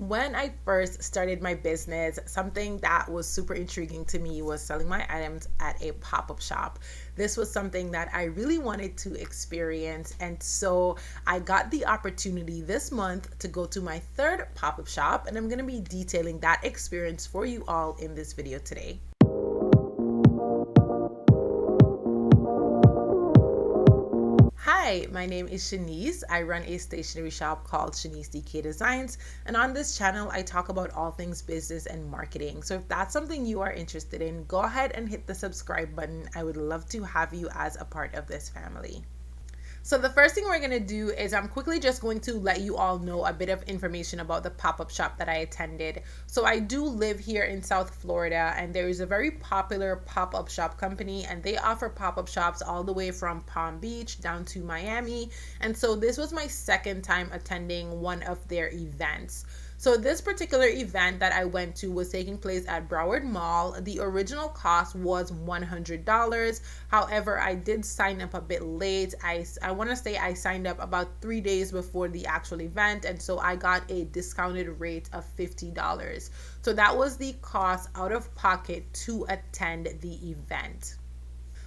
When I first started my business, something that was super intriguing to me was selling my items at a pop-up shop. This was something that I really wanted to experience, and so I got the opportunity this month to go to my third pop-up shop, and I'm going to be detailing that experience for you all in this video today. Hi, my name is Shanice. I run a stationery shop called Shanice DK Designs, and on this channel, I talk about all things business and marketing. So if that's something you are interested in, go ahead and hit the subscribe button. I would love to have you as a part of this family. So the first thing we're going to do is I'm quickly just going to let you all know a bit of information about the pop-up shop that I attended. So I do live here in South Florida, and there is a very popular pop-up shop company, and they offer pop-up shops all the way from Palm Beach down to Miami. And so this was my second time attending one of their events. So this particular event that I went to was taking place at Broward Mall. The original cost was $100. However, I did sign up a bit late. I want to say I signed up about 3 days before the actual event, and so I got a discounted rate of $50. So that was the cost out of pocket to attend the event.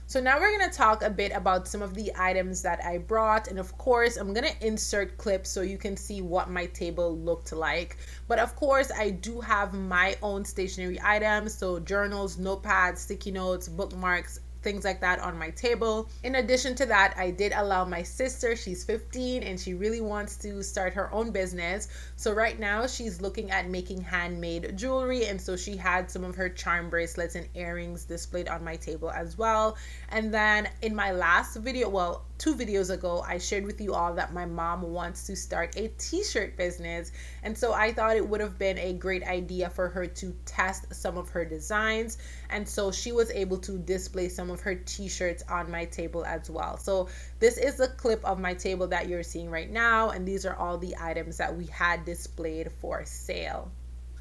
So now we're going to talk a bit about some of the items that I brought, and of course I'm going to insert clips so you can see what my table looked like. But of course I do have my own stationery items, so journals, notepads, sticky notes, bookmarks, things like that on my table. In addition to that, I did allow my sister, she's 15 and she really wants to start her own business. So right now she's looking at making handmade jewelry, and so she had some of her charm bracelets and earrings displayed on my table as well. And then in my last video, well, 2 videos ago, I shared with you all that my mom wants to start a t-shirt business, and so I thought it would have been a great idea for her to test some of her designs, and so she was able to display some of her t-shirts on my table as well. So this is a clip of my table that you're seeing right now, and these are all the items that we had displayed for sale.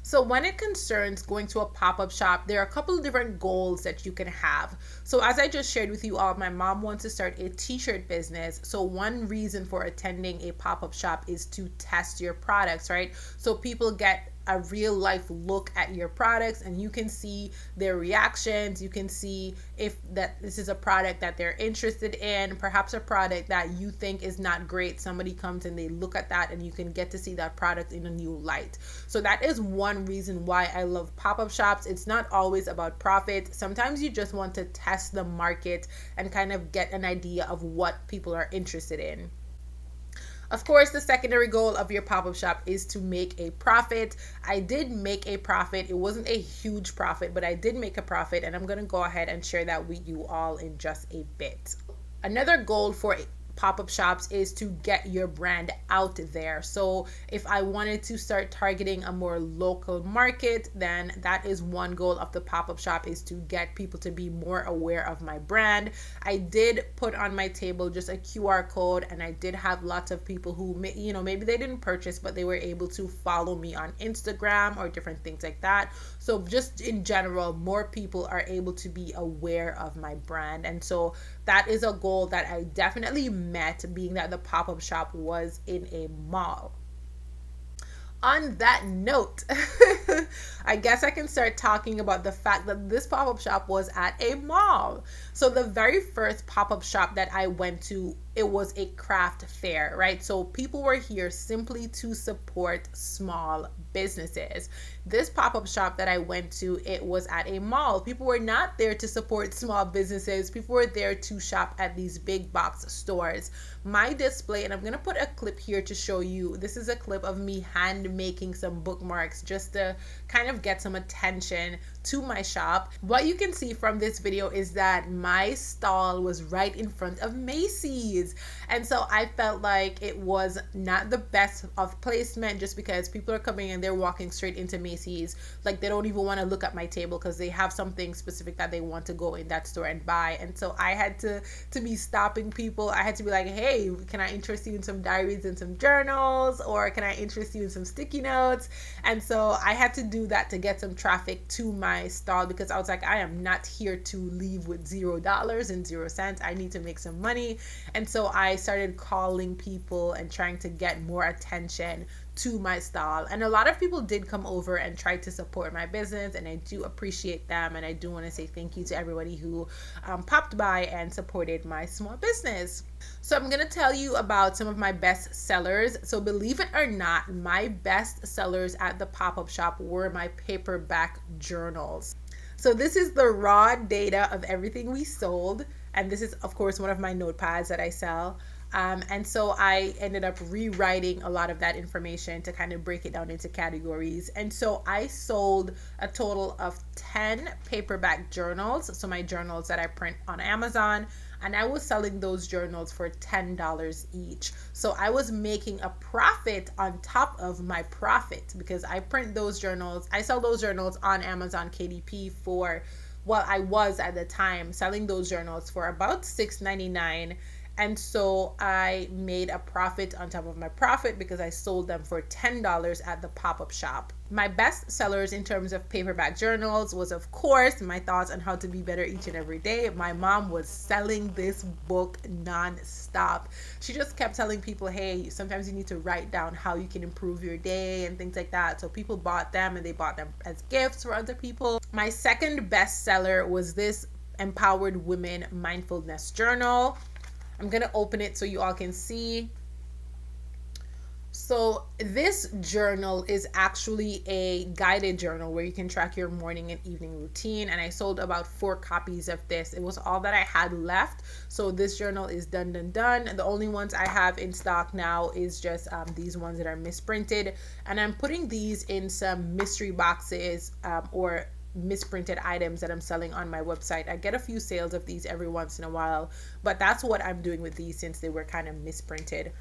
So when it concerns going to a pop-up shop, there are a couple of different goals that you can have. So as I just shared with you all, my mom wants to start a t-shirt business. So one reason for attending a pop-up shop is to test your products, right? So people get a real life look at your products, and you can see their reactions. You can see if that this is a product that they're interested in, perhaps a product that you think is not great. Somebody comes and they look at that, and you can get to see that product in a new light. So that is one reason why I love pop-up shops. It's not always about profit. Sometimes you just want to test the market and kind of get an idea of what people are interested in. Of course, the secondary goal of your pop-up shop is to make a profit. I did make a profit. It wasn't a huge profit, but I did make a profit, and I'm going to go ahead and share that with you all in just a bit. Another goal for pop-up shops is to get your brand out there. So if I wanted to start targeting a more local market, then that is one goal of the pop-up shop, is to get people to be more aware of my brand. I did put on my table just a QR code, and I did have lots of people who maybe they didn't purchase, but they were able to follow me on Instagram or different things like that. So just in general, more people are able to be aware of my brand, and so that is a goal that I definitely met, being that the pop-up shop was in a mall. On that note, I guess I can start talking about the fact that this pop-up shop was at a mall. So the very first pop-up shop that I went to, it was a craft fair, right? So people were here simply to support small businesses. This pop-up shop that I went to, it was at a mall. People were not there to support small businesses. People were there to shop at these big box stores. My display, and I'm going to put a clip here to show you, this is a clip of me hand making some bookmarks just to kind of get some attention to my shop. What you can see from this video is that my stall was right in front of Macy's, and so I felt like it was not the best of placement, just because people are coming and they're walking straight into Macy's, like they don't even want to look at my table because they have something specific that they want to go in that store and buy. And so I had to be stopping people. I had to be like, hey, can I interest you in some diaries and some journals, or can I interest you in some sticky notes? And so I had to do that to get some traffic to my stall, because I was like, I am not here to leave with $0 and 0 cents. I need to make some money. And so I started calling people and trying to get more attention to my stall. And a lot of people did come over and try to support my business, and I do appreciate them. And I do want to say thank you to everybody who popped by and supported my small business. So I'm going to tell you about some of my best sellers. So believe it or not, my best sellers at the pop-up shop were my paperback journals. So this is the raw data of everything we sold. And this is, of course, one of my notepads that I sell. And so I ended up rewriting a lot of that information to kind of break it down into categories. And so I sold a total of 10 paperback journals. So my journals that I print on Amazon. And I was selling those journals for $10 each. So I was making a profit on top of my profit, because I print those journals. I sell those journals on Amazon KDP for, well, I was at the time selling those journals for about $6.99. And so I made a profit on top of my profit because I sold them for $10 at the pop-up shop. My best sellers in terms of paperback journals was, of course, my thoughts on how to be better each and every day. My mom was selling this book non-stop. She just kept telling people, hey, sometimes you need to write down how you can improve your day and things like that. So people bought them, and they bought them as gifts for other people. My second best seller was this Empowered Women Mindfulness Journal. I'm going to open it so you all can see. So this journal is actually a guided journal where you can track your morning and evening routine. And I sold about 4 copies of this. It was all that I had left. So this journal is done. The only ones I have in stock now is just these ones that are misprinted. And I'm putting these in some mystery boxes or misprinted items that I'm selling on my website. I get a few sales of these every once in a while, but that's what I'm doing with these since they were kind of misprinted.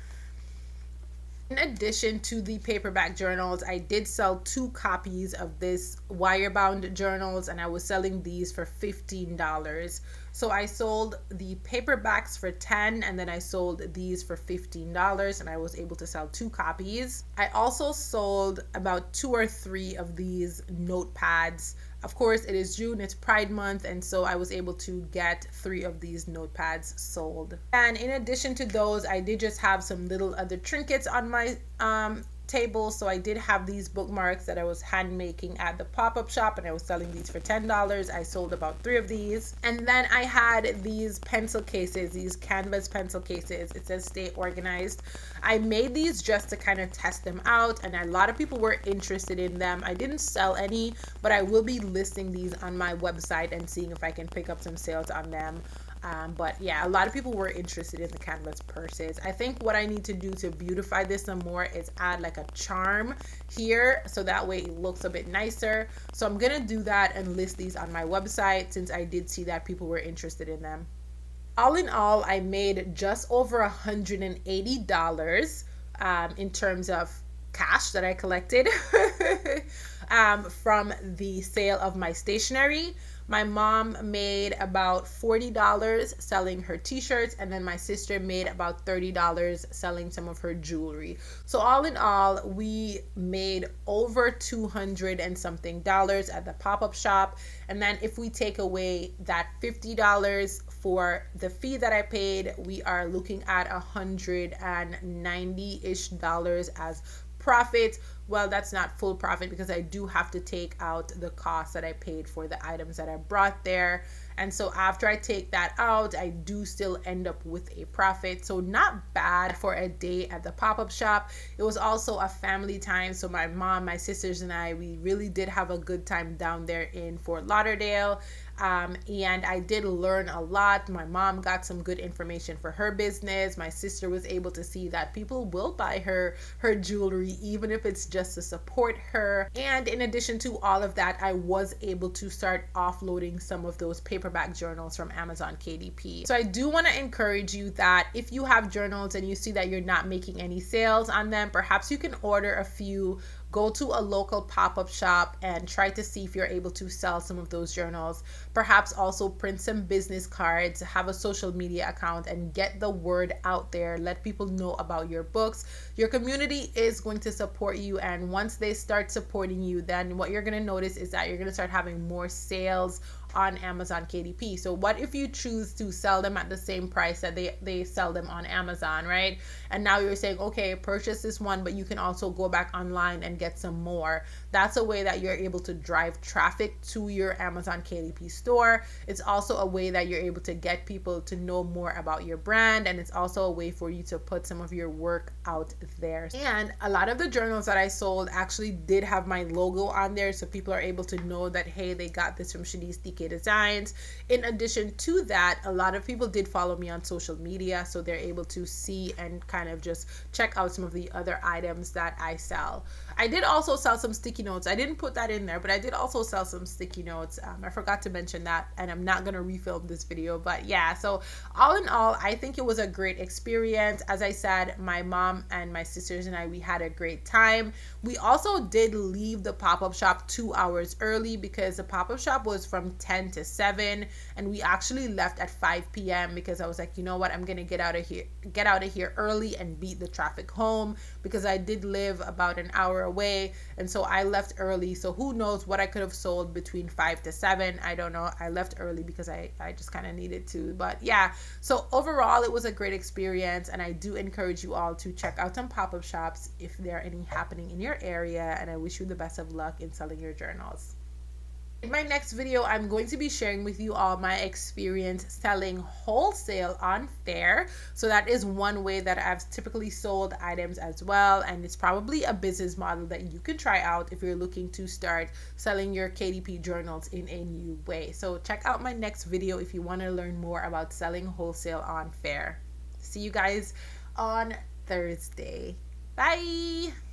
In addition to the paperback journals, I did sell 2 copies of this wire-bound journals, and I was selling these for $15. So I sold the paperbacks for $10, and then I sold these for $15, and I was able to sell 2 copies. I also sold about 2 or 3 of these notepads. Of course, it is June, it's Pride Month, and so I was able to get 3 of these notepads sold. And in addition to those, I did just have some little other trinkets on my table. So I did have these bookmarks that I was hand making at the pop-up shop, and I was selling these for $10. I sold about 3 of these. And then I had these pencil cases, these canvas pencil cases. It says stay organized. I made these just to kind of test them out, and a lot of people were interested in them. I didn't sell any, but I will be listing these on my website and seeing if I can pick up some sales on them. But yeah, a lot of people were interested in the canvas purses. I think what I need to do to beautify this some more is add like a charm here, so that way it looks a bit nicer. So I'm gonna do that and list these on my website, since I did see that people were interested in them. All in all, I made just over $180 in terms of cash that I collected from the sale of my stationery. My mom made about $40 selling her t-shirts, and then my sister made about $30 selling some of her jewelry. So all in all, we made over $200 and something at the pop-up shop. And then if we take away that $50 for the fee that I paid, we are looking at $190-ish as profit. Well, that's not full profit because I do have to take out the cost that I paid for the items that I brought there. And so after I take that out, I do still end up with a profit. So not bad for a day at the pop-up shop. It was also a family time. So my mom, my sisters, and I, we really did have a good time down there in Fort Lauderdale. And I did learn a lot. My mom got some good information for her business. My sister was able to see that people will buy her jewelry, even if it's just to support her. And in addition to all of that, I was able to start offloading some of those paperback journals from Amazon KDP. So I do want to encourage you that if you have journals and you see that you're not making any sales on them, perhaps you can order a few, go to a local pop-up shop and try to see if you're able to sell some of those journals. Perhaps also print some business cards, have a social media account, and get the word out there. Let people know about your books. Your community is going to support you, and once they start supporting you, then what you're going to notice is that you're going to start having more sales on Amazon KDP. So what if you choose to sell them at the same price that they sell them on Amazon, right? And now you're saying, okay, purchase this one, but you can also go back online and get some more. That's a way that you're able to drive traffic to your Amazon KDP store. It's also a way that you're able to get people to know more about your brand, and it's also a way for you to put some of your work out there. And a lot of the journals that I sold actually did have my logo on there, so people are able to know that, hey, they got this from Shanice DK Designs. In addition to that, a lot of people did follow me on social media, so they're able to see and kind of just check out some of the other items that I sell. I did also sell some sticky notes. I didn't put that in there, but I did also sell some sticky notes. I forgot to mention that, and I'm not gonna refilm this video, but yeah. So all in all, I think it was a great experience. As I said, my mom and my sisters and I, we had a great time. We also did leave the pop-up shop 2 hours early because the pop-up shop was from 10 to 7, and we actually left at 5 p.m. because I was like, you know what, I'm gonna get out of here early and beat the traffic home, because I did live about an hour away, and so I left early. So who knows what I could have sold between 5 to 7. I don't know. I left early because I just kind of needed to. But yeah, so overall it was a great experience, and I do encourage you all to check out some pop-up shops if there are any happening in your area, and I wish you the best of luck in selling your journals. In my next video, I'm going to be sharing with you all my experience selling wholesale on Faire. So that is one way that I've typically sold items as well, and it's probably a business model that you can try out if you're looking to start selling your KDP journals in a new way. So check out my next video if you want to learn more about selling wholesale on Faire. See you guys on Thursday. Bye!